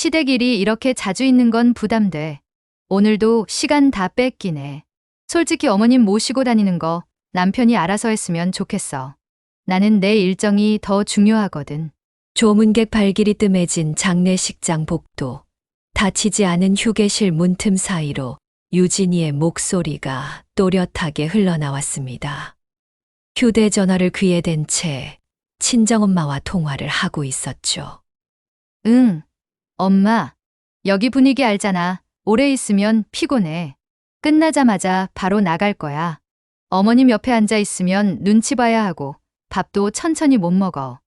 시댁 일이 이렇게 자주 있는 건 부담돼. 오늘도 시간 다 뺏기네. 솔직히 어머님 모시고 다니는 거 남편이 알아서 했으면 좋겠어. 나는 내 일정이 더 중요하거든. 조문객 발길이 뜸해진 장례식장 복도. 닫히지 않은 휴게실 문틈 사이로 유진이의 목소리가 또렷하게 흘러나왔습니다. 휴대전화를 귀에 댄 채 친정엄마와 통화를 하고 있었죠. 응. 엄마, 여기 분위기 알잖아. 오래 있으면 피곤해. 끝나자마자 바로 나갈 거야. 어머님 옆에 앉아 있으면 눈치 봐야 하고 밥도 천천히 못 먹어.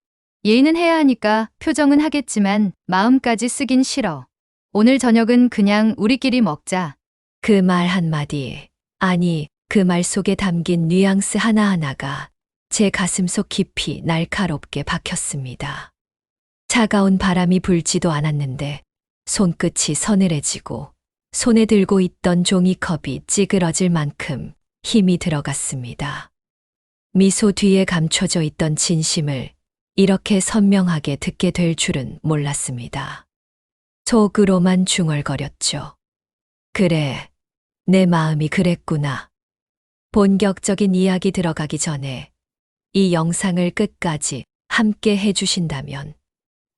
예의는 해야 하니까 표정은 하겠지만 마음까지 쓰긴 싫어. 오늘 저녁은 그냥 우리끼리 먹자. 그 말 한마디, 아니, 그 말 속에 담긴 뉘앙스 하나하나가 제 가슴속 깊이 날카롭게 박혔습니다. 차가운 바람이 불지도 않았는데 손끝이 서늘해지고 손에 들고 있던 종이컵이 찌그러질 만큼 힘이 들어갔습니다. 미소 뒤에 감춰져 있던 진심을 이렇게 선명하게 듣게 될 줄은 몰랐습니다. 속으로만 중얼거렸죠. 그래, 내 마음이 그랬구나. 본격적인 이야기 들어가기 전에 이 영상을 끝까지 함께 해주신다면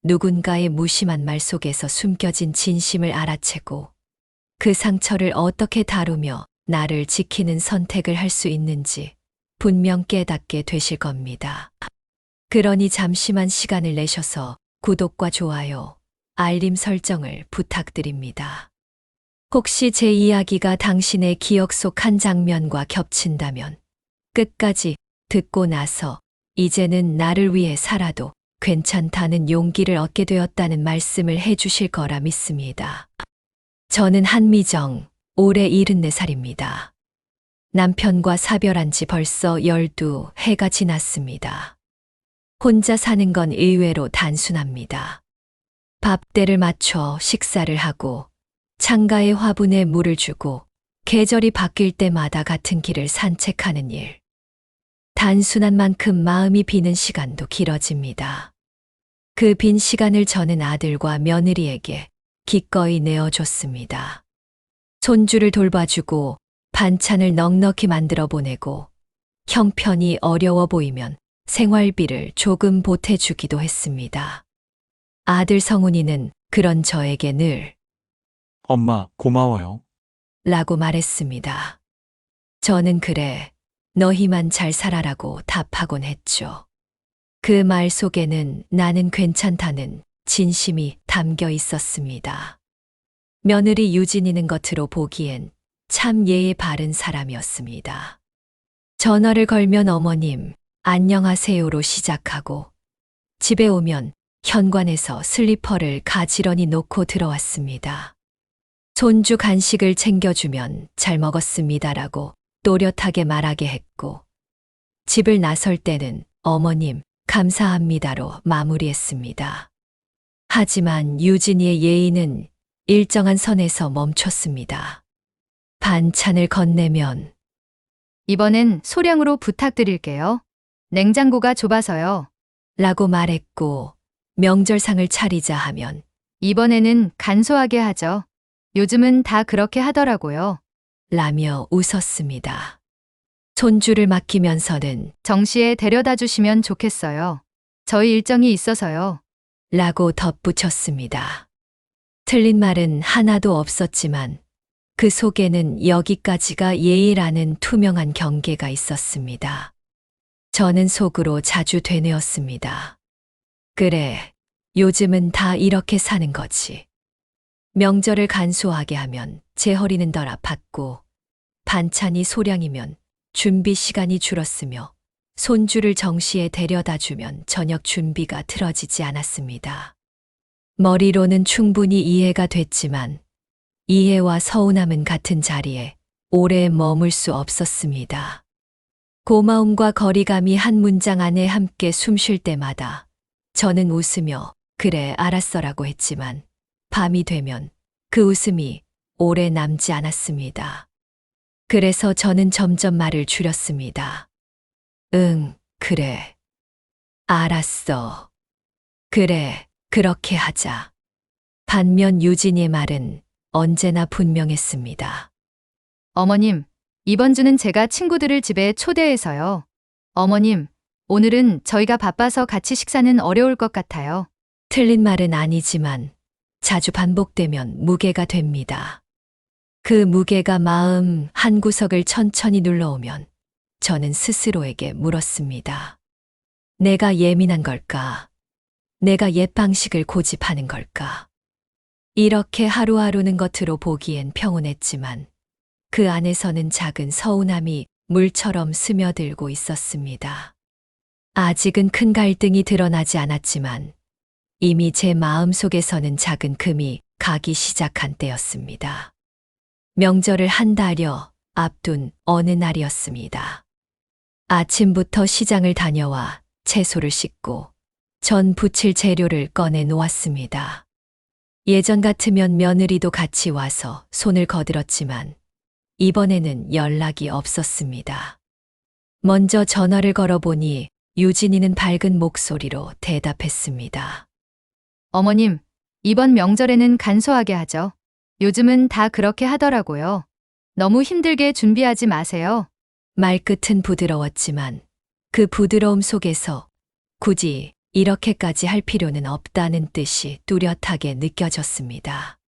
누군가의 무심한 말 속에서 숨겨진 진심을 알아채고 그 상처를 어떻게 다루며 나를 지키는 선택을 할 수 있는지 분명 깨닫게 되실 겁니다. 그러니 잠시만 시간을 내셔서 구독과 좋아요, 알림 설정을 부탁드립니다. 혹시 제 이야기가 당신의 기억 속 한 장면과 겹친다면 끝까지 듣고 나서 이제는 나를 위해 살아도 괜찮다는 용기를 얻게 되었다는 말씀을 해주실 거라 믿습니다. 저는 한미정, 올해 74살입니다. 남편과 사별한 지 벌써 12해가 지났습니다. 혼자 사는 건 의외로 단순합니다. 밥때를 맞춰 식사를 하고 창가에 화분에 물을 주고 계절이 바뀔 때마다 같은 길을 산책하는 일. 단순한 만큼 마음이 비는 시간도 길어집니다. 그 빈 시간을 저는 아들과 며느리에게 기꺼이 내어줬습니다. 손주를 돌봐주고 반찬을 넉넉히 만들어 보내고 형편이 어려워 보이면 생활비를 조금 보태주기도 했습니다. 아들 성훈이는 그런 저에게 늘 엄마, 고마워요. 라고 말했습니다. 저는 그래, 너희만 잘 살아라고 답하곤 했죠. 그 말 속에는 나는 괜찮다는 진심이 담겨 있었습니다. 며느리 유진이는 겉으로 보기엔 참 예의 바른 사람이었습니다. 전화를 걸면 어머님, 안녕하세요로 시작하고 집에 오면 현관에서 슬리퍼를 가지런히 놓고 들어왔습니다. 손주 간식을 챙겨주면 잘 먹었습니다라고 또렷하게 말하게 했고 집을 나설 때는 어머님, 감사합니다로 마무리했습니다. 하지만 유진이의 예의는 일정한 선에서 멈췄습니다. 반찬을 건네면 이번엔 소량으로 부탁드릴게요. 냉장고가 좁아서요. 라고 말했고 명절상을 차리자 하면 이번에는 간소하게 하죠. 요즘은 다 그렇게 하더라고요. 라며 웃었습니다. 손주를 맡기면서는 정시에 데려다 주시면 좋겠어요. 저희 일정이 있어서요. 라고 덧붙였습니다. 틀린 말은 하나도 없었지만 그 속에는 여기까지가 예의라는 투명한 경계가 있었습니다. 저는 속으로 자주 되뇌었습니다. 그래, 요즘은 다 이렇게 사는 거지. 명절을 간소하게 하면 제 허리는 덜 아팠고 반찬이 소량이면 준비 시간이 줄었으며 손주를 정시에 데려다 주면 저녁 준비가 틀어지지 않았습니다. 머리로는 충분히 이해가 됐지만 이해와 서운함은 같은 자리에 오래 머물 수 없었습니다. 고마움과 거리감이 한 문장 안에 함께 숨 쉴 때마다 저는 웃으며 그래 알았어라고 했지만 밤이 되면 그 웃음이 오래 남지 않았습니다. 그래서 저는 점점 말을 줄였습니다. 응, 그래. 알았어. 그래, 그렇게 하자. 반면 유진이의 말은 언제나 분명했습니다. 어머님, 이번 주는 제가 친구들을 집에 초대해서요. 어머님, 오늘은 저희가 바빠서 같이 식사는 어려울 것 같아요. 틀린 말은 아니지만 자주 반복되면 무게가 됩니다. 그 무게가 마음 한구석을 천천히 눌러오면 저는 스스로에게 물었습니다. 내가 예민한 걸까? 내가 옛 방식을 고집하는 걸까? 이렇게 하루하루는 겉으로 보기엔 평온했지만 그 안에서는 작은 서운함이 물처럼 스며들고 있었습니다. 아직은 큰 갈등이 드러나지 않았지만 이미 제 마음 속에서는 작은 금이 가기 시작한 때였습니다. 명절을 한 달여 앞둔 어느 날이었습니다. 아침부터 시장을 다녀와 채소를 씻고 전 부칠 재료를 꺼내 놓았습니다. 예전 같으면 며느리도 같이 와서 손을 거들었지만 이번에는 연락이 없었습니다. 먼저 전화를 걸어보니 유진이는 밝은 목소리로 대답했습니다. 어머님, 이번 명절에는 간소하게 하죠. 요즘은 다 그렇게 하더라고요. 너무 힘들게 준비하지 마세요. 말끝은 부드러웠지만 그 부드러움 속에서 굳이 이렇게까지 할 필요는 없다는 뜻이 뚜렷하게 느껴졌습니다.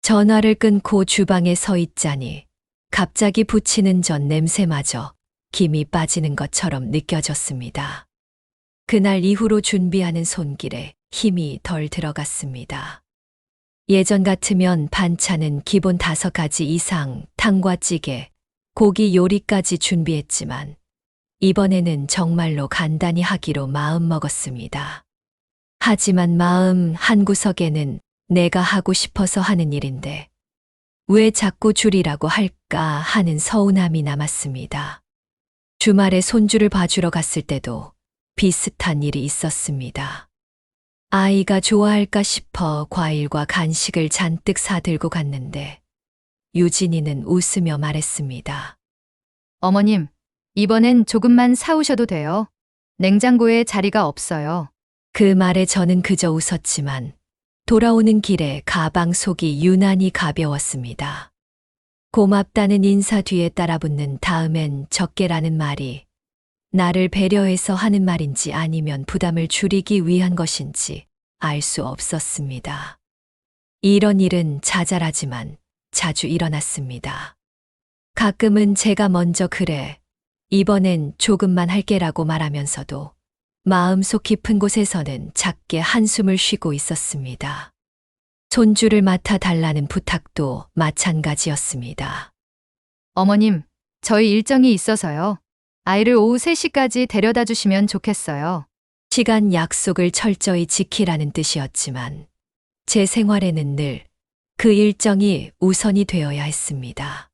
전화를 끊고 주방에 서 있자니 갑자기 부치는 전 냄새마저 김이 빠지는 것처럼 느껴졌습니다. 그날 이후로 준비하는 손길에 힘이 덜 들어갔습니다. 예전 같으면 반찬은 기본 5가지 이상 탕과 찌개, 고기 요리까지 준비했지만 이번에는 정말로 간단히 하기로 마음먹었습니다. 하지만 마음 한구석에는 내가 하고 싶어서 하는 일인데 왜 자꾸 줄이라고 할까 하는 서운함이 남았습니다. 주말에 손주를 봐주러 갔을 때도 비슷한 일이 있었습니다. 아이가 좋아할까 싶어 과일과 간식을 잔뜩 사들고 갔는데 유진이는 웃으며 말했습니다. 어머님, 이번엔 조금만 사오셔도 돼요. 냉장고에 자리가 없어요. 그 말에 저는 그저 웃었지만 돌아오는 길에 가방 속이 유난히 가벼웠습니다. 고맙다는 인사 뒤에 따라붙는 다음엔 적게라는 말이 나를 배려해서 하는 말인지 아니면 부담을 줄이기 위한 것인지 알 수 없었습니다. 이런 일은 자잘하지만 자주 일어났습니다. 가끔은 제가 먼저 그래, 이번엔 조금만 할게라고 말하면서도 마음속 깊은 곳에서는 작게 한숨을 쉬고 있었습니다. 손주를 맡아 달라는 부탁도 마찬가지였습니다. 어머님, 저희 일정이 있어서요. 아이를 오후 3시까지 데려다 주시면 좋겠어요. 시간 약속을 철저히 지키라는 뜻이었지만 제 생활에는 늘 그 일정이 우선이 되어야 했습니다.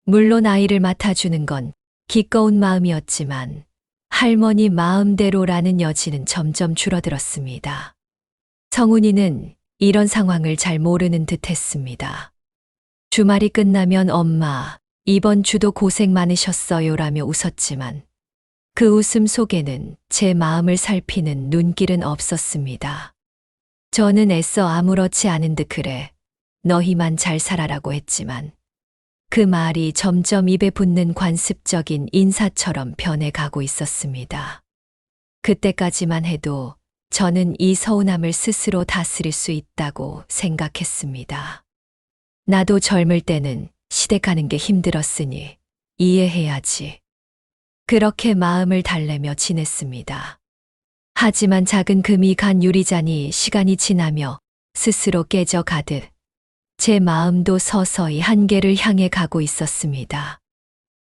물론 아이를 맡아주는 건 기꺼운 마음이었지만 할머니 마음대로라는 여지는 점점 줄어들었습니다. 성훈이는 이런 상황을 잘 모르는 듯 했습니다. 주말이 끝나면 엄마, 이번 주도 고생 많으셨어요라며 웃었지만 그 웃음 속에는 제 마음을 살피는 눈길은 없었습니다. 저는 애써 아무렇지 않은 듯 그래, 너희만 잘 살아라고 했지만 그 말이 점점 입에 붙는 관습적인 인사처럼 변해가고 있었습니다. 그때까지만 해도 저는 이 서운함을 스스로 다스릴 수 있다고 생각했습니다. 나도 젊을 때는 시댁 가는 게 힘들었으니 이해해야지. 그렇게 마음을 달래며 지냈습니다. 하지만 작은 금이 간 유리잔이 시간이 지나며 스스로 깨져 가듯 제 마음도 서서히 한계를 향해 가고 있었습니다.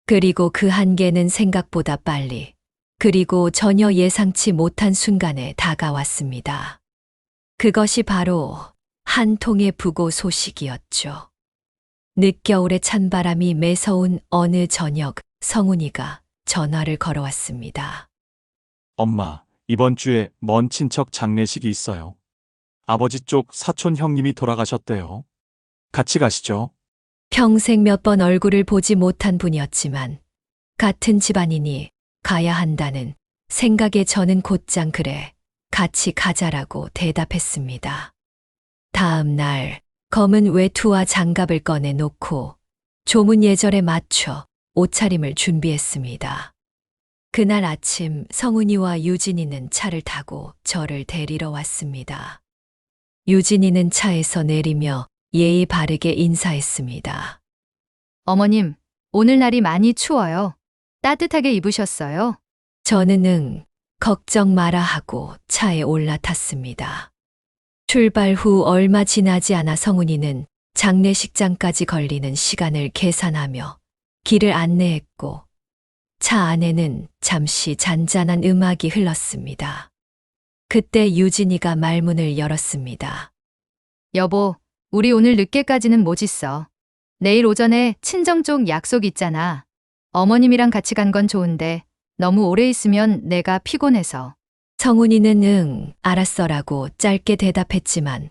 그리고 그 한계는 생각보다 빨리, 그리고 전혀 예상치 못한 순간에 다가왔습니다. 그것이 바로 한 통의 부고 소식이었죠. 늦겨울의 찬바람이 매서운 어느 저녁, 성훈이가 전화를 걸어왔습니다. 엄마, 이번 주에 먼 친척 장례식이 있어요. 아버지 쪽 사촌 형님이 돌아가셨대요. 같이 가시죠. 평생 몇 번 얼굴을 보지 못한 분이었지만 같은 집안이니 가야 한다는 생각에 저는 곧장 그래, 같이 가자라고 대답했습니다. 다음 날 검은 외투와 장갑을 꺼내 놓고 조문 예절에 맞춰 옷차림을 준비했습니다. 그날 아침 성은이와 유진이는 차를 타고 저를 데리러 왔습니다. 유진이는 차에서 내리며 예의 바르게 인사했습니다. 어머님, 오늘 날이 많이 추워요. 따뜻하게 입으셨어요? 저는 걱정 마라 하고 차에 올라탔습니다. 출발 후 얼마 지나지 않아 성훈이는 장례식장까지 걸리는 시간을 계산하며 길을 안내했고 차 안에는 잠시 잔잔한 음악이 흘렀습니다. 그때 유진이가 말문을 열었습니다. 여보, 우리 오늘 늦게까지는 못 있어. 내일 오전에 친정 쪽 약속 있잖아. 어머님이랑 같이 간 건 좋은데 너무 오래 있으면 내가 피곤해서. 성훈이는 알았어라고 짧게 대답했지만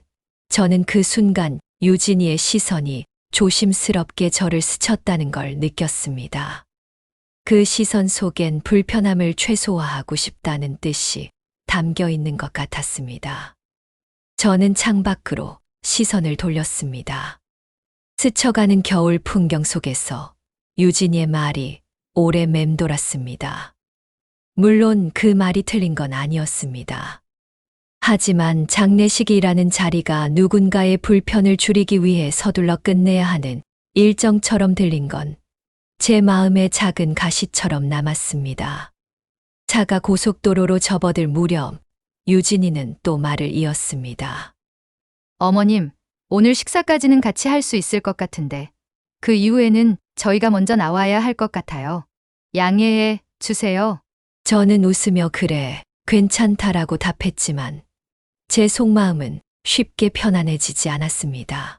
저는 그 순간 유진이의 시선이 조심스럽게 저를 스쳤다는 걸 느꼈습니다. 그 시선 속엔 불편함을 최소화하고 싶다는 뜻이 담겨 있는 것 같았습니다. 저는 창밖으로 시선을 돌렸습니다. 스쳐가는 겨울 풍경 속에서 유진이의 말이 오래 맴돌았습니다. 물론 그 말이 틀린 건 아니었습니다. 하지만 장례식이라는 자리가 누군가의 불편을 줄이기 위해 서둘러 끝내야 하는 일정처럼 들린 건 제 마음에 작은 가시처럼 남았습니다. 차가 고속도로로 접어들 무렵 유진이는 또 말을 이었습니다. 어머님, 오늘 식사까지는 같이 할 수 있을 것 같은데 그 이후에는 저희가 먼저 나와야 할 것 같아요. 양해해 주세요. 저는 웃으며 그래, 괜찮다라고 답했지만 제 속마음은 쉽게 편안해지지 않았습니다.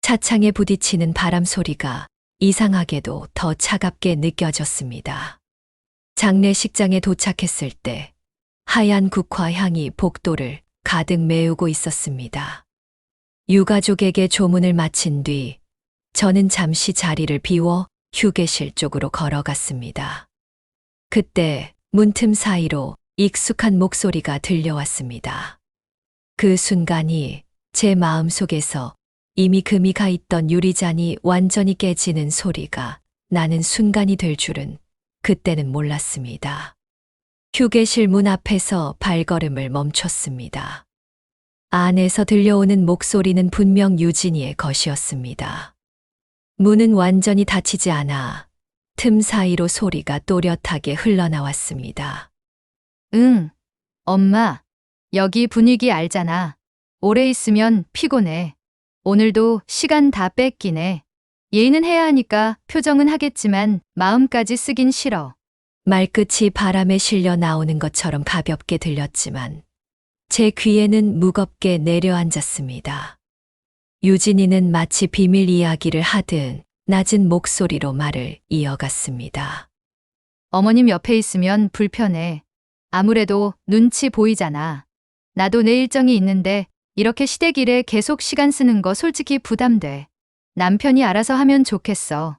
차창에 부딪히는 바람 소리가 이상하게도 더 차갑게 느껴졌습니다. 장례식장에 도착했을 때 하얀 국화 향이 복도를 가득 메우고 있었습니다. 유가족에게 조문을 마친 뒤 저는 잠시 자리를 비워 휴게실 쪽으로 걸어갔습니다. 그때 문틈 사이로 익숙한 목소리가 들려왔습니다. 그 순간이 제 마음 속에서 이미 금이 가 있던 유리잔이 완전히 깨지는 소리가 나는 순간이 될 줄은 그때는 몰랐습니다. 휴게실 문 앞에서 발걸음을 멈췄습니다. 안에서 들려오는 목소리는 분명 유진이의 것이었습니다. 문은 완전히 닫히지 않아 틈 사이로 소리가 또렷하게 흘러나왔습니다. 응, 엄마, 여기 분위기 알잖아. 오래 있으면 피곤해. 오늘도 시간 다 뺏기네. 예의는 해야 하니까 표정은 하겠지만 마음까지 쓰긴 싫어. 말끝이 바람에 실려 나오는 것처럼 가볍게 들렸지만 제 귀에는 무겁게 내려앉았습니다. 유진이는 마치 비밀 이야기를 하듯 낮은 목소리로 말을 이어갔습니다. 어머님 옆에 있으면 불편해. 아무래도 눈치 보이잖아. 나도 내 일정이 있는데 이렇게 시댁일에 계속 시간 쓰는 거 솔직히 부담돼. 남편이 알아서 하면 좋겠어.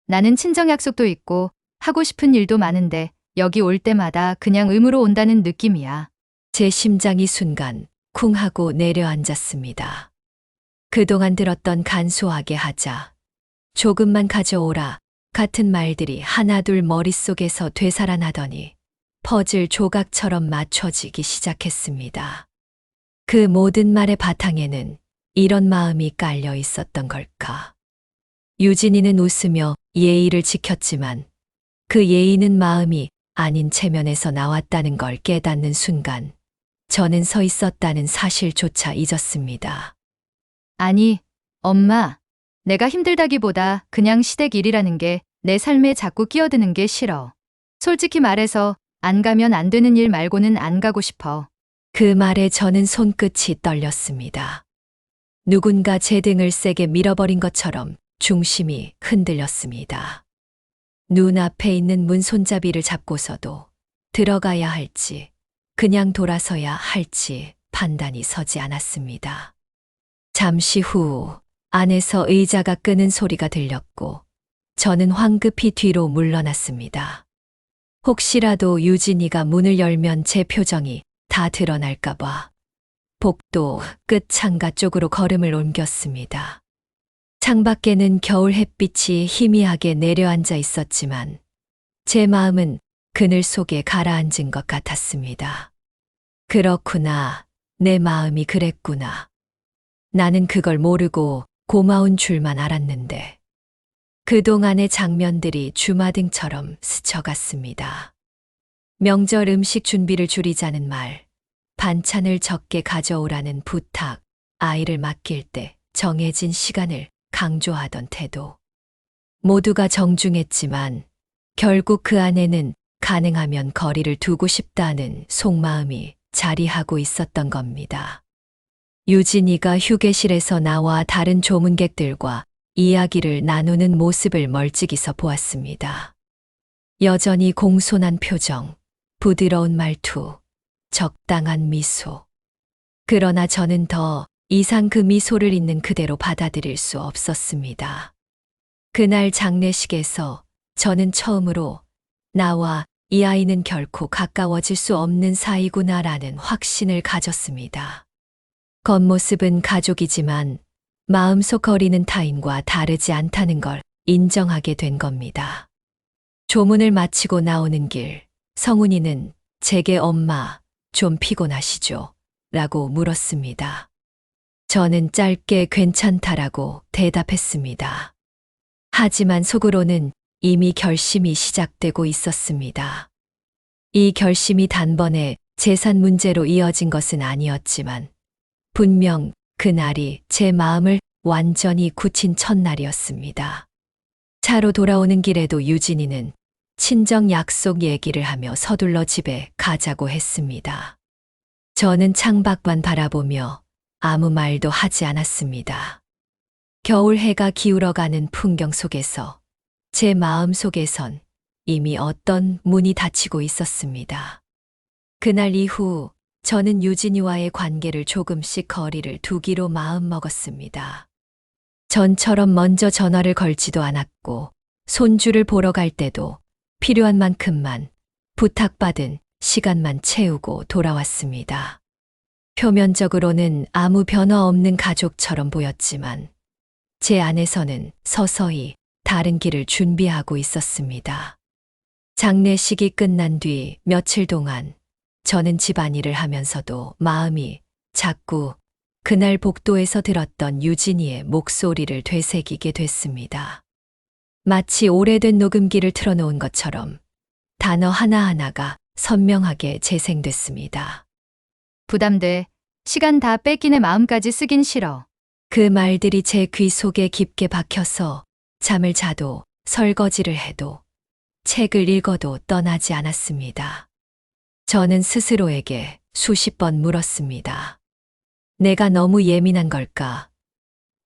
나는 친정 약속도 있고 하고 싶은 일도 많은데 여기 올 때마다 그냥 의무로 온다는 느낌이야. 제 심장이 순간 쿵 하고 내려앉았습니다. 그동안 들었던 간소하게 하자, 조금만 가져오라 같은 말들이 하나둘 머릿속에서 되살아나더니 퍼즐 조각처럼 맞춰지기 시작했습니다. 그 모든 말의 바탕에는 이런 마음이 깔려 있었던 걸까? 유진이는 웃으며 예의를 지켰지만 그 예의는 마음이 아닌 체면에서 나왔다는 걸 깨닫는 순간 저는 서 있었다는 사실조차 잊었습니다. 아니, 엄마. 내가 힘들다기보다 그냥 시댁 일이라는 게 내 삶에 자꾸 끼어드는 게 싫어. 솔직히 말해서 안 가면 안 되는 일 말고는 안 가고 싶어. 그 말에 저는 손끝이 떨렸습니다. 누군가 제 등을 세게 밀어버린 것처럼 중심이 흔들렸습니다. 눈앞에 있는 문 손잡이를 잡고서도 들어가야 할지 그냥 돌아서야 할지 판단이 서지 않았습니다. 잠시 후 안에서 의자가 끄는 소리가 들렸고 저는 황급히 뒤로 물러났습니다. 혹시라도 유진이가 문을 열면 제 표정이 다 드러날까봐 복도 끝 창가 쪽으로 걸음을 옮겼습니다. 창밖에는 겨울 햇빛이 희미하게 내려앉아 있었지만 제 마음은 그늘 속에 가라앉은 것 같았습니다. 그렇구나. 내 마음이 그랬구나. 나는 그걸 모르고 고마운 줄만 알았는데 그동안의 장면들이 주마등처럼 스쳐갔습니다. 명절 음식 준비를 줄이자는 말, 반찬을 적게 가져오라는 부탁, 아이를 맡길 때 정해진 시간을 강조하던 태도. 모두가 정중했지만 결국 그 안에는 가능하면 거리를 두고 싶다는 속마음이 자리하고 있었던 겁니다. 유진이가 휴게실에서 나와 다른 조문객들과 이야기를 나누는 모습을 멀찍이서 보았습니다. 여전히 공손한 표정, 부드러운 말투, 적당한 미소. 그러나 저는 더 이상 그 미소를 있는 그대로 받아들일 수 없었습니다. 그날 장례식에서 저는 처음으로 나와 이 아이는 결코 가까워질 수 없는 사이구나라는 확신을 가졌습니다. 겉모습은 가족이지만 마음속 거리는 타인과 다르지 않다는 걸 인정하게 된 겁니다. 조문을 마치고 나오는 길, 성훈이는 제게 엄마, 좀 피곤하시죠? 라고 물었습니다. 저는 짧게 괜찮다라고 대답했습니다. 하지만 속으로는 이미 결심이 시작되고 있었습니다. 이 결심이 단번에 재산 문제로 이어진 것은 아니었지만 분명 그날이 제 마음을 완전히 굳힌 첫날이었습니다. 차로 돌아오는 길에도 유진이는 친정 약속 얘기를 하며 서둘러 집에 가자고 했습니다. 저는 창밖만 바라보며 아무 말도 하지 않았습니다. 겨울 해가 기울어가는 풍경 속에서 제 마음 속에선 이미 어떤 문이 닫히고 있었습니다. 그날 이후 저는 유진이와의 관계를 조금씩 거리를 두기로 마음먹었습니다. 전처럼 먼저 전화를 걸지도 않았고 손주를 보러 갈 때도 필요한 만큼만 부탁받은 시간만 채우고 돌아왔습니다. 표면적으로는 아무 변화 없는 가족처럼 보였지만 제 안에서는 서서히 다른 길을 준비하고 있었습니다. 장례식이 끝난 뒤 며칠 동안 저는 집안일을 하면서도 마음이 자꾸 그날 복도에서 들었던 유진이의 목소리를 되새기게 됐습니다. 마치 오래된 녹음기를 틀어놓은 것처럼 단어 하나하나가 선명하게 재생됐습니다. 부담돼. 시간 다 뺏기네 마음까지 쓰긴 싫어. 그 말들이 제 귀 속에 깊게 박혀서 잠을 자도 설거지를 해도 책을 읽어도 떠나지 않았습니다. 저는 스스로에게 수십 번 물었습니다. 내가 너무 예민한 걸까?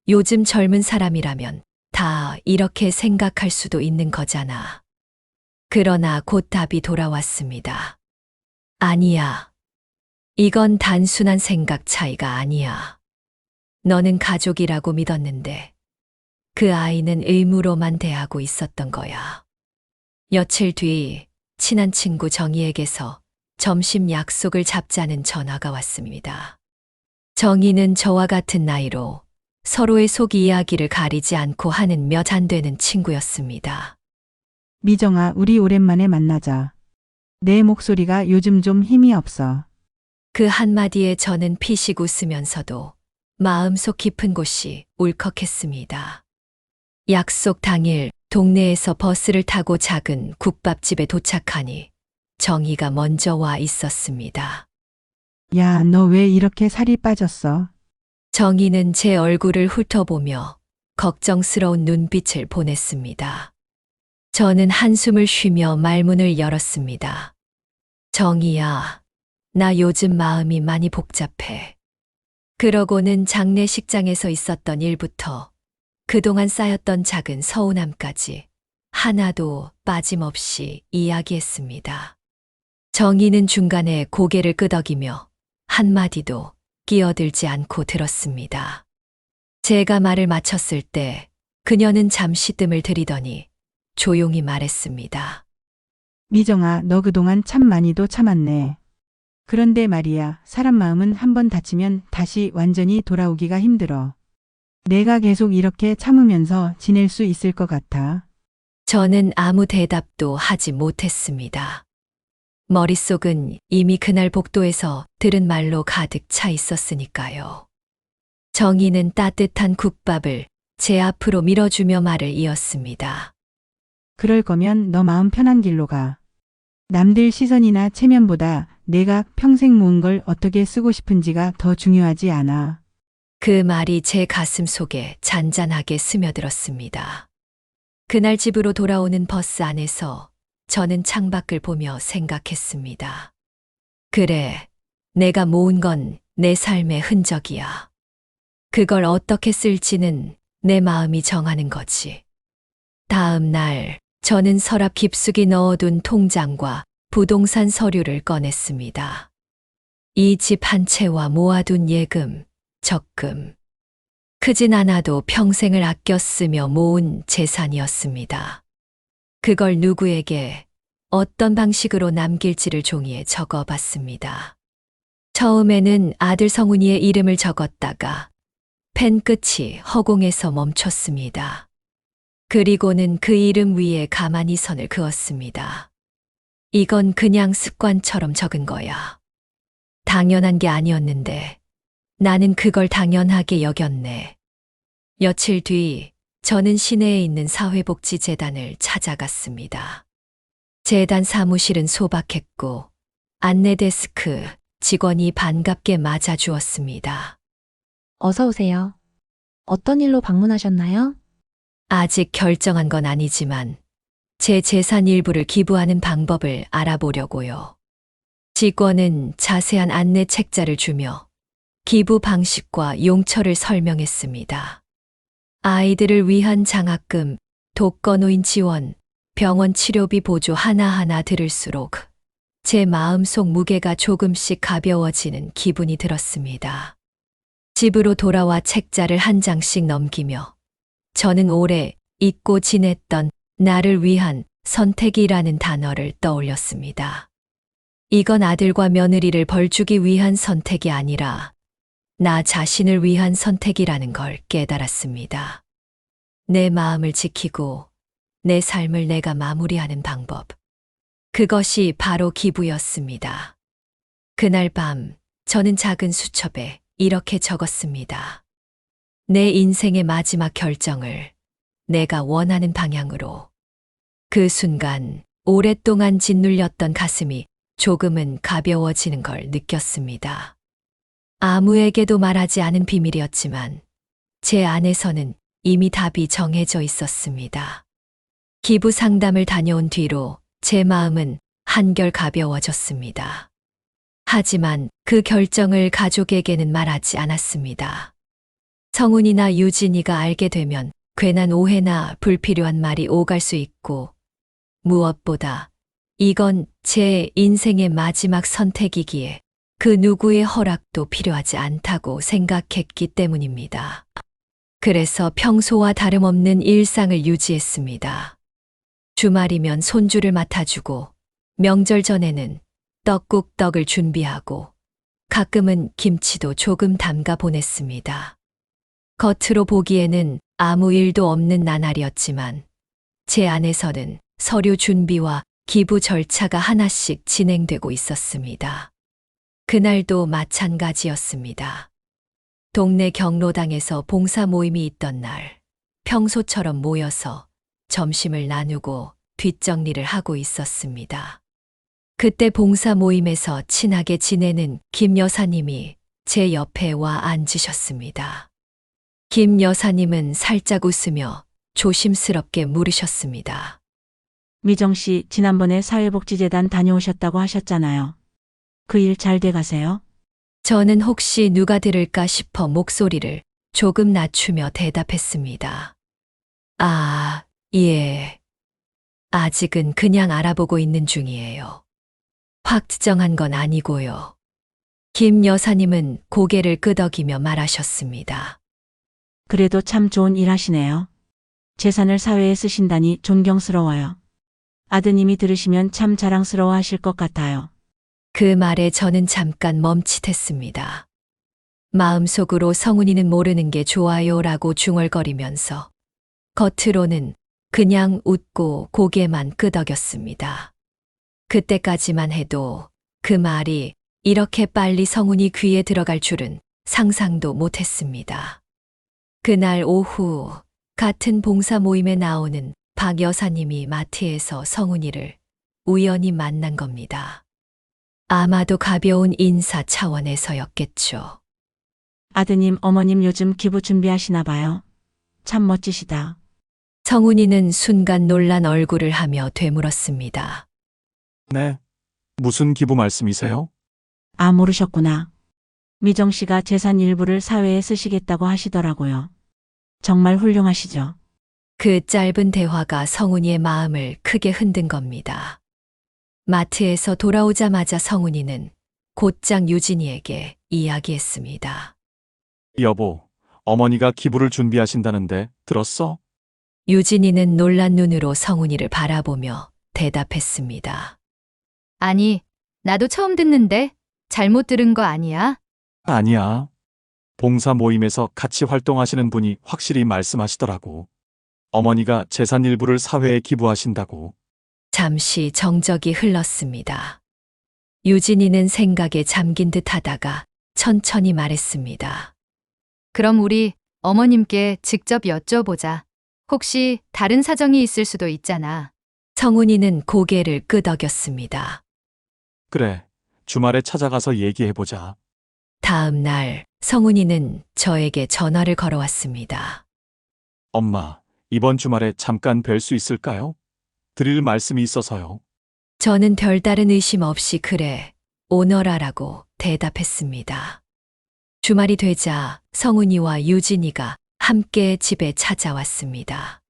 요즘 젊은 사람이라면 다 이렇게 생각할 수도 있는 거잖아. 그러나 곧 답이 돌아왔습니다. 아니야. 이건 단순한 생각 차이가 아니야. 너는 가족이라고 믿었는데 그 아이는 의무로만 대하고 있었던 거야. 며칠 뒤 친한 친구 정희에게서 점심 약속을 잡자는 전화가 왔습니다. 정희는 저와 같은 나이로 서로의 속 이야기를 가리지 않고 하는 몇 안 되는 친구였습니다. 미정아, 우리 오랜만에 만나자. 내 목소리가 요즘 좀 힘이 없어. 그 한마디에 저는 피식 웃으면서도 마음속 깊은 곳이 울컥했습니다. 약속 당일 동네에서 버스를 타고 작은 국밥집에 도착하니 정희가 먼저 와 있었습니다. 야, 너 왜 이렇게 살이 빠졌어? 정희는 제 얼굴을 훑어보며 걱정스러운 눈빛을 보냈습니다. 저는 한숨을 쉬며 말문을 열었습니다. 정희야, 나 요즘 마음이 많이 복잡해. 그러고는 장례식장에서 있었던 일부터 그동안 쌓였던 작은 서운함까지 하나도 빠짐없이 이야기했습니다. 정희는 중간에 고개를 끄덕이며 한마디도 끼어들지 않고 들었습니다. 제가 말을 마쳤을 때 그녀는 잠시 뜸을 들이더니 조용히 말했습니다. 미정아, 너 그동안 참 많이도 참았네. 그런데 말이야, 사람 마음은 한 번 다치면 다시 완전히 돌아오기가 힘들어. 내가 계속 이렇게 참으면서 지낼 수 있을 것 같아. 저는 아무 대답도 하지 못했습니다. 머릿속은 이미 그날 복도에서 들은 말로 가득 차 있었으니까요. 정희는 따뜻한 국밥을 제 앞으로 밀어주며 말을 이었습니다. 그럴 거면 너 마음 편한 길로 가. 남들 시선이나 체면보다 내가 평생 모은 걸 어떻게 쓰고 싶은지가 더 중요하지 않아. 그 말이 제 가슴 속에 잔잔하게 스며들었습니다. 그날 집으로 돌아오는 버스 안에서 저는 창밖을 보며 생각했습니다. 그래, 내가 모은 건 내 삶의 흔적이야. 그걸 어떻게 쓸지는 내 마음이 정하는 거지. 다음 날, 저는 서랍 깊숙이 넣어둔 통장과 부동산 서류를 꺼냈습니다. 이 집 한 채와 모아둔 예금, 적금. 크진 않아도 평생을 아껴 쓰며 모은 재산이었습니다. 그걸 누구에게 어떤 방식으로 남길지를 종이에 적어 봤습니다. 처음에는 아들 성훈이의 이름을 적었다가 펜 끝이 허공에서 멈췄습니다. 그리고는 그 이름 위에 가만히 선을 그었습니다. 이건 그냥 습관처럼 적은 거야. 당연한 게 아니었는데 나는 그걸 당연하게 여겼네. 며칠 뒤 저는 시내에 있는 사회복지재단을 찾아갔습니다. 재단 사무실은 소박했고 안내 데스크 직원이 반갑게 맞아주었습니다. 어서 오세요. 어떤 일로 방문하셨나요? 아직 결정한 건 아니지만 제 재산 일부를 기부하는 방법을 알아보려고요. 직원은 자세한 안내 책자를 주며 기부 방식과 용처를 설명했습니다. 아이들을 위한 장학금, 독거노인 지원, 병원 치료비 보조 하나하나 들을수록 제 마음속 무게가 조금씩 가벼워지는 기분이 들었습니다. 집으로 돌아와 책자를 한 장씩 넘기며 저는 오래 잊고 지냈던 나를 위한 선택이라는 단어를 떠올렸습니다. 이건 아들과 며느리를 벌주기 위한 선택이 아니라 나 자신을 위한 선택이라는 걸 깨달았습니다. 내 마음을 지키고 내 삶을 내가 마무리하는 방법. 그것이 바로 기부였습니다. 그날 밤 저는 작은 수첩에 이렇게 적었습니다. 내 인생의 마지막 결정을 내가 원하는 방향으로. 그 순간 오랫동안 짓눌렸던 가슴이 조금은 가벼워지는 걸 느꼈습니다. 아무에게도 말하지 않은 비밀이었지만 제 안에서는 이미 답이 정해져 있었습니다. 기부 상담을 다녀온 뒤로 제 마음은 한결 가벼워졌습니다. 하지만 그 결정을 가족에게는 말하지 않았습니다. 성훈이나 유진이가 알게 되면 괜한 오해나 불필요한 말이 오갈 수 있고 무엇보다 이건 제 인생의 마지막 선택이기에 그 누구의 허락도 필요하지 않다고 생각했기 때문입니다. 그래서 평소와 다름없는 일상을 유지했습니다. 주말이면 손주를 맡아주고 명절 전에는 떡국떡을 준비하고 가끔은 김치도 조금 담가 보냈습니다. 겉으로 보기에는 아무 일도 없는 나날이었지만 제 안에서는 서류 준비와 기부 절차가 하나씩 진행되고 있었습니다. 그날도 마찬가지였습니다. 동네 경로당에서 봉사 모임이 있던 날, 평소처럼 모여서 점심을 나누고 뒷정리를 하고 있었습니다. 그때 봉사 모임에서 친하게 지내는 김 여사님이 제 옆에 와 앉으셨습니다. 김 여사님은 살짝 웃으며 조심스럽게 물으셨습니다. 미정 씨, 지난번에 사회복지재단 다녀오셨다고 하셨잖아요. 그 일 잘 돼 가세요? 저는 혹시 누가 들을까 싶어 목소리를 조금 낮추며 대답했습니다. 아, 예. 아직은 그냥 알아보고 있는 중이에요. 확정한 건 아니고요. 김 여사님은 고개를 끄덕이며 말하셨습니다. 그래도 참 좋은 일 하시네요. 재산을 사회에 쓰신다니 존경스러워요. 아드님이 들으시면 참 자랑스러워 하실 것 같아요. 그 말에 저는 잠깐 멈칫했습니다. 마음속으로 성훈이는 모르는 게 좋아요라고 중얼거리면서 겉으로는 그냥 웃고 고개만 끄덕였습니다. 그때까지만 해도 그 말이 이렇게 빨리 성훈이 귀에 들어갈 줄은 상상도 못했습니다. 그날 오후 같은 봉사 모임에 나오는 박 여사님이 마트에서 성훈이를 우연히 만난 겁니다. 아마도 가벼운 인사 차원에서였겠죠. 아드님, 어머님 요즘 기부 준비하시나 봐요. 참 멋지시다. 성훈이는 순간 놀란 얼굴을 하며 되물었습니다. 네. 무슨 기부 말씀이세요? 아, 모르셨구나. 미정 씨가 재산 일부를 사회에 쓰시겠다고 하시더라고요. 정말 훌륭하시죠? 그 짧은 대화가 성훈이의 마음을 크게 흔든 겁니다. 마트에서 돌아오자마자 성훈이는 곧장 유진이에게 이야기했습니다. 여보, 어머니가 기부를 준비하신다는데 들었어? 유진이는 놀란 눈으로 성훈이를 바라보며 대답했습니다. 아니, 나도 처음 듣는데 잘못 들은 거 아니야? 아니야. 봉사 모임에서 같이 활동하시는 분이 확실히 말씀하시더라고. 어머니가 재산 일부를 사회에 기부하신다고. 잠시 정적이 흘렀습니다. 유진이는 생각에 잠긴 듯 하다가 천천히 말했습니다. 그럼 우리 어머님께 직접 여쭤보자. 혹시 다른 사정이 있을 수도 있잖아. 성훈이는 고개를 끄덕였습니다. 그래. 주말에 찾아가서 얘기해보자. 다음 날 성훈이는 저에게 전화를 걸어왔습니다. 엄마, 이번 주말에 잠깐 뵐 수 있을까요? 드릴 말씀이 있어서요. 저는 별다른 의심 없이 그래, 오너라라고 대답했습니다. 주말이 되자 성훈이와 유진이가 함께 집에 찾아왔습니다.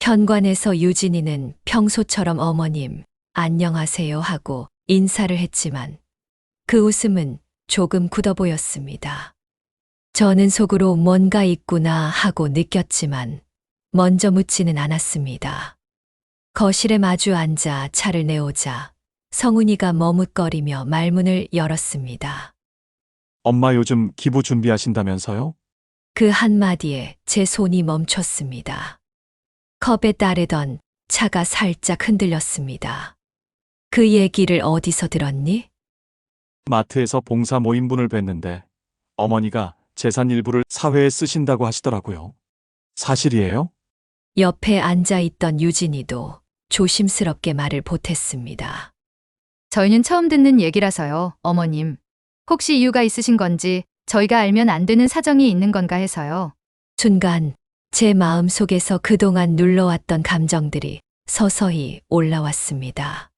현관에서 유진이는 평소처럼 어머님, 안녕하세요 하고 인사를 했지만 그 웃음은 조금 굳어 보였습니다. 저는 속으로 뭔가 있구나 하고 느꼈지만 먼저 묻지는 않았습니다. 거실에 마주 앉아 차를 내오자 성훈이가 머뭇거리며 말문을 열었습니다. 엄마 요즘 기부 준비하신다면서요? 그 한마디에 제 손이 멈췄습니다. 컵에 따르던 차가 살짝 흔들렸습니다. 그 얘기를 어디서 들었니? 마트에서 봉사 모임분을 뵀는데 어머니가 재산 일부를 사회에 쓰신다고 하시더라고요. 사실이에요? 옆에 앉아있던 유진이도 조심스럽게 말을 보탰습니다. 저희는 처음 듣는 얘기라서요, 어머님. 혹시 이유가 있으신 건지 저희가 알면 안 되는 사정이 있는 건가 해서요. 순간 제 마음 속에서 그동안 눌러왔던 감정들이 서서히 올라왔습니다.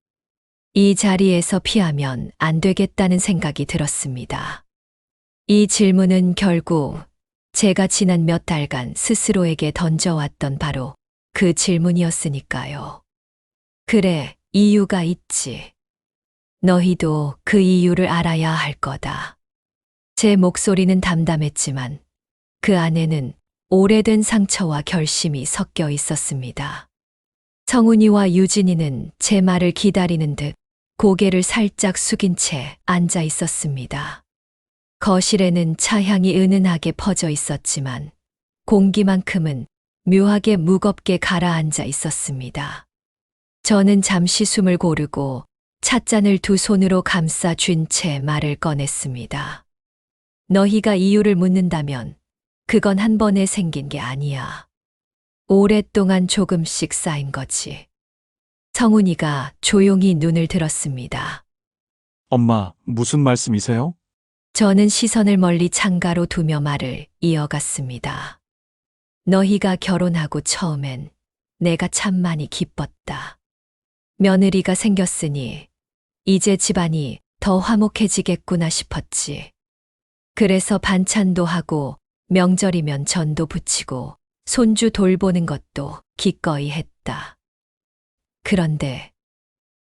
이 자리에서 피하면 안 되겠다는 생각이 들었습니다. 이 질문은 결국 제가 지난 몇 달간 스스로에게 던져왔던 바로 그 질문이었으니까요. 그래, 이유가 있지. 너희도 그 이유를 알아야 할 거다. 제 목소리는 담담했지만 그 안에는 오래된 상처와 결심이 섞여 있었습니다. 성훈이와 유진이는 제 말을 기다리는 듯 고개를 살짝 숙인 채 앉아 있었습니다. 거실에는 차향이 은은하게 퍼져 있었지만 공기만큼은 묘하게 무겁게 가라앉아 있었습니다. 저는 잠시 숨을 고르고 찻잔을 두 손으로 감싸 쥔 채 말을 꺼냈습니다. 너희가 이유를 묻는다면 그건 한 번에 생긴 게 아니야. 오랫동안 조금씩 쌓인 거지. 성훈이가 조용히 눈을 들었습니다. 엄마, 무슨 말씀이세요? 저는 시선을 멀리 창가로 두며 말을 이어갔습니다. 너희가 결혼하고 처음엔 내가 참 많이 기뻤다. 며느리가 생겼으니 이제 집안이 더 화목해지겠구나 싶었지. 그래서 반찬도 하고 명절이면 전도 부치고 손주 돌보는 것도 기꺼이 했다. 그런데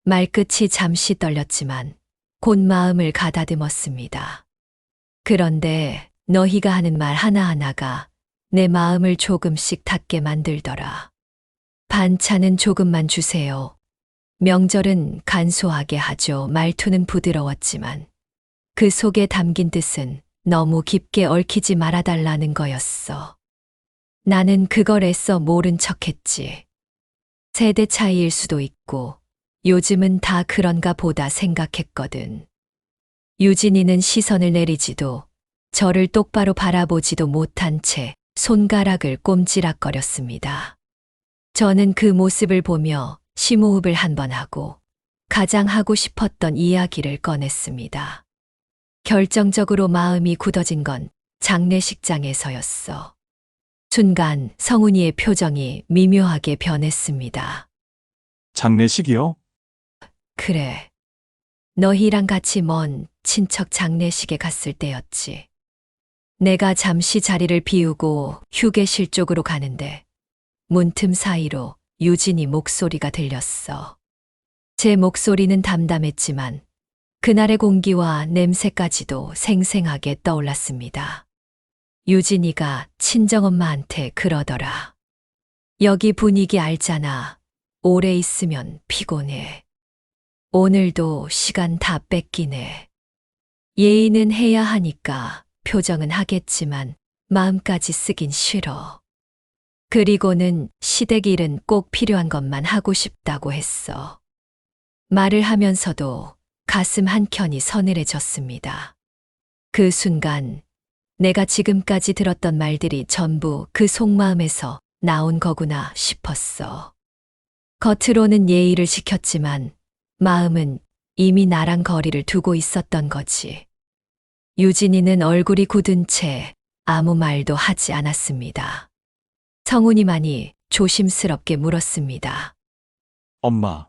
말끝이 잠시 떨렸지만 곧 마음을 가다듬었습니다. 그런데 너희가 하는 말 하나하나가 내 마음을 조금씩 닿게 만들더라. 반찬은 조금만 주세요. 명절은 간소하게 하죠. 말투는 부드러웠지만 그 속에 담긴 뜻은 너무 깊게 얽히지 말아달라는 거였어. 나는 그걸 애써 모른 척했지. 세대 차이일 수도 있고 요즘은 다 그런가 보다 생각했거든. 유진이는 시선을 내리지도 저를 똑바로 바라보지도 못한 채 손가락을 꼼지락거렸습니다. 저는 그 모습을 보며 심호흡을 한 번 하고 가장 하고 싶었던 이야기를 꺼냈습니다. 결정적으로 마음이 굳어진 건 장례식장에서였어. 순간 성훈이의 표정이 미묘하게 변했습니다. 장례식이요? 그래. 너희랑 같이 먼 친척 장례식에 갔을 때였지. 내가 잠시 자리를 비우고 휴게실 쪽으로 가는데 문틈 사이로 유진이 목소리가 들렸어. 제 목소리는 담담했지만 그날의 공기와 냄새까지도 생생하게 떠올랐습니다. 유진이가 친정엄마한테 그러더라. 여기 분위기 알잖아. 오래 있으면 피곤해. 오늘도 시간 다 뺏기네. 예의는 해야 하니까 표정은 하겠지만 마음까지 쓰긴 싫어. 그리고는 시댁 일은 꼭 필요한 것만 하고 싶다고 했어. 말을 하면서도 가슴 한켠이 서늘해졌습니다. 그 순간 내가 지금까지 들었던 말들이 전부 그 속마음에서 나온 거구나 싶었어. 겉으로는 예의를 지켰지만 마음은 이미 나랑 거리를 두고 있었던 거지. 유진이는 얼굴이 굳은 채 아무 말도 하지 않았습니다. 성훈이만이 조심스럽게 물었습니다. 엄마,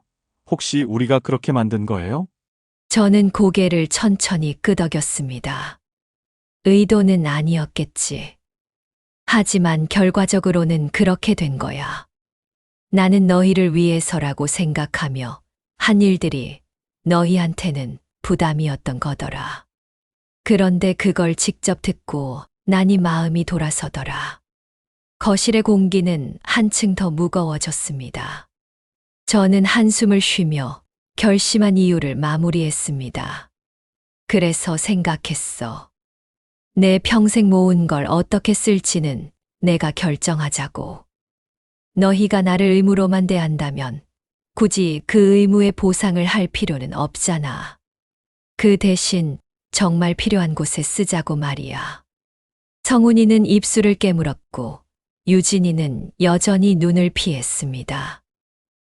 혹시 우리가 그렇게 만든 거예요? 저는 고개를 천천히 끄덕였습니다. 의도는 아니었겠지. 하지만 결과적으로는 그렇게 된 거야. 나는 너희를 위해서라고 생각하며 한 일들이 너희한테는 부담이었던 거더라. 그런데 그걸 직접 듣고 나니 마음이 돌아서더라. 거실의 공기는 한층 더 무거워졌습니다. 저는 한숨을 쉬며 결심한 이유를 마무리했습니다. 그래서 생각했어. 내 평생 모은 걸 어떻게 쓸지는 내가 결정하자고. 너희가 나를 의무로만 대한다면 굳이 그 의무의 보상을 할 필요는 없잖아. 그 대신 정말 필요한 곳에 쓰자고 말이야. 성훈이는 입술을 깨물었고 유진이는 여전히 눈을 피했습니다.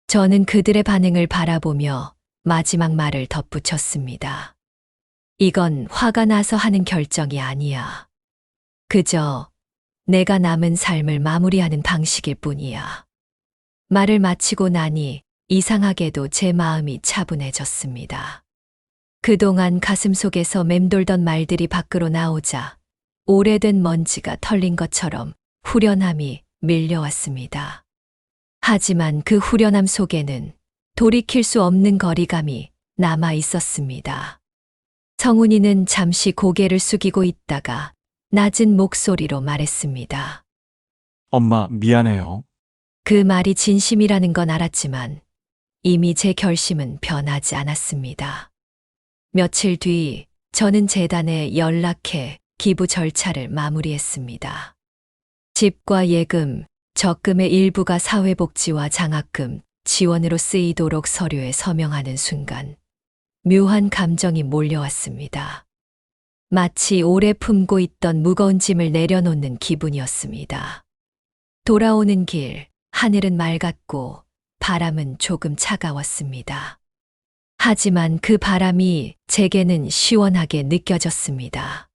저는 그들의 반응을 바라보며 마지막 말을 덧붙였습니다. 이건 화가 나서 하는 결정이 아니야. 그저 내가 남은 삶을 마무리하는 방식일 뿐이야. 말을 마치고 나니 이상하게도 제 마음이 차분해졌습니다. 그동안 가슴속에서 맴돌던 말들이 밖으로 나오자 오래된 먼지가 털린 것처럼 후련함이 밀려왔습니다. 하지만 그 후련함 속에는 돌이킬 수 없는 거리감이 남아 있었습니다. 성훈이는 잠시 고개를 숙이고 있다가 낮은 목소리로 말했습니다. 엄마, 미안해요. 그 말이 진심이라는 건 알았지만 이미 제 결심은 변하지 않았습니다. 며칠 뒤 저는 재단에 연락해 기부 절차를 마무리했습니다. 집과 예금, 적금의 일부가 사회복지와 장학금, 지원으로 쓰이도록 서류에 서명하는 순간 묘한 감정이 몰려왔습니다. 마치 오래 품고 있던 무거운 짐을 내려놓는 기분이었습니다. 돌아오는 길, 하늘은 맑았고 바람은 조금 차가웠습니다. 하지만 그 바람이 제게는 시원하게 느껴졌습니다.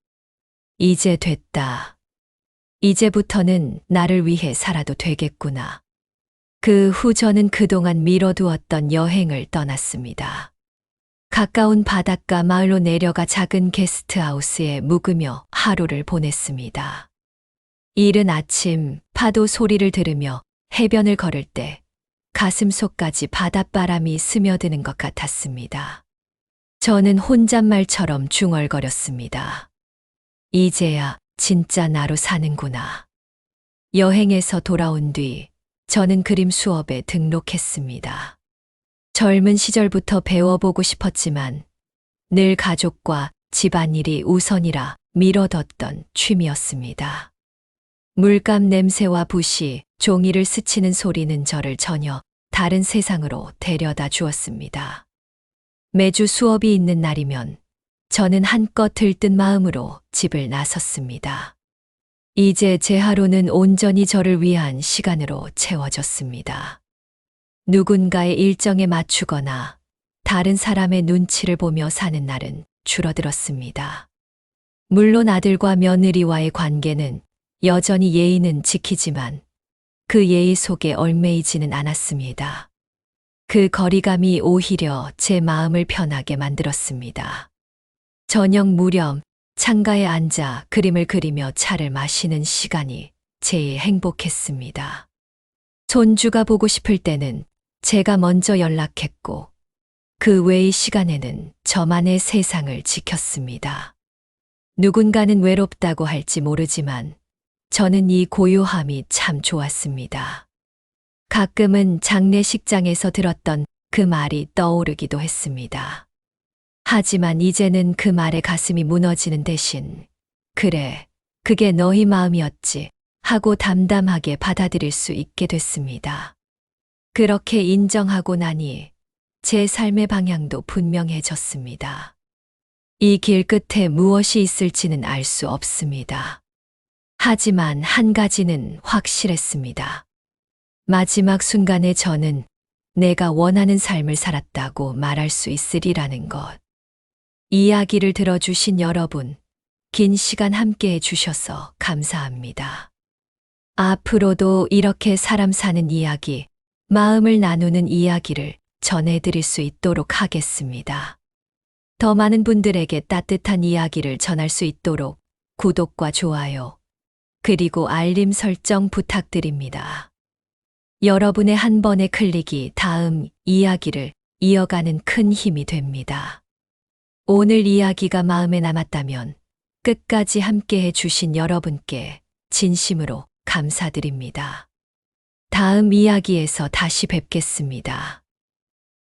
이제 됐다. 이제부터는 나를 위해 살아도 되겠구나. 그 후 저는 그동안 미뤄두었던 여행을 떠났습니다. 가까운 바닷가 마을로 내려가 작은 게스트하우스에 묵으며 하루를 보냈습니다. 이른 아침 파도 소리를 들으며 해변을 걸을 때 가슴속까지 바닷바람이 스며드는 것 같았습니다. 저는 혼잣말처럼 중얼거렸습니다. 이제야 진짜 나로 사는구나. 여행에서 돌아온 뒤 저는 그림 수업에 등록했습니다. 젊은 시절부터 배워보고 싶었지만 늘 가족과 집안일이 우선이라 미뤄뒀던 취미였습니다. 물감 냄새와 붓이 종이를 스치는 소리는 저를 전혀 다른 세상으로 데려다 주었습니다. 매주 수업이 있는 날이면 저는 한껏 들뜬 마음으로 집을 나섰습니다. 이제 제 하루는 온전히 저를 위한 시간으로 채워졌습니다. 누군가의 일정에 맞추거나 다른 사람의 눈치를 보며 사는 날은 줄어들었습니다. 물론 아들과 며느리와의 관계는 여전히 예의는 지키지만 그 예의 속에 얽매이지는 않았습니다. 그 거리감이 오히려 제 마음을 편하게 만들었습니다. 저녁 무렵 창가에 앉아 그림을 그리며 차를 마시는 시간이 제일 행복했습니다. 손주가 보고 싶을 때는 제가 먼저 연락했고 그 외의 시간에는 저만의 세상을 지켰습니다. 누군가는 외롭다고 할지 모르지만 저는 이 고요함이 참 좋았습니다. 가끔은 장례식장에서 들었던 그 말이 떠오르기도 했습니다. 하지만 이제는 그 말에 가슴이 무너지는 대신 그래, 그게 너희 마음이었지 하고 담담하게 받아들일 수 있게 됐습니다. 그렇게 인정하고 나니 제 삶의 방향도 분명해졌습니다. 이 길 끝에 무엇이 있을지는 알 수 없습니다. 하지만 한 가지는 확실했습니다. 마지막 순간에 저는 내가 원하는 삶을 살았다고 말할 수 있으리라는 것. 이야기를 들어주신 여러분, 긴 시간 함께 해주셔서 감사합니다. 앞으로도 이렇게 사람 사는 이야기, 마음을 나누는 이야기를 전해드릴 수 있도록 하겠습니다. 더 많은 분들에게 따뜻한 이야기를 전할 수 있도록 구독과 좋아요, 그리고 알림 설정 부탁드립니다. 여러분의 한 번의 클릭이 다음 이야기를 이어가는 큰 힘이 됩니다. 오늘 이야기가 마음에 남았다면 끝까지 함께 해주신 여러분께 진심으로 감사드립니다. 다음 이야기에서 다시 뵙겠습니다.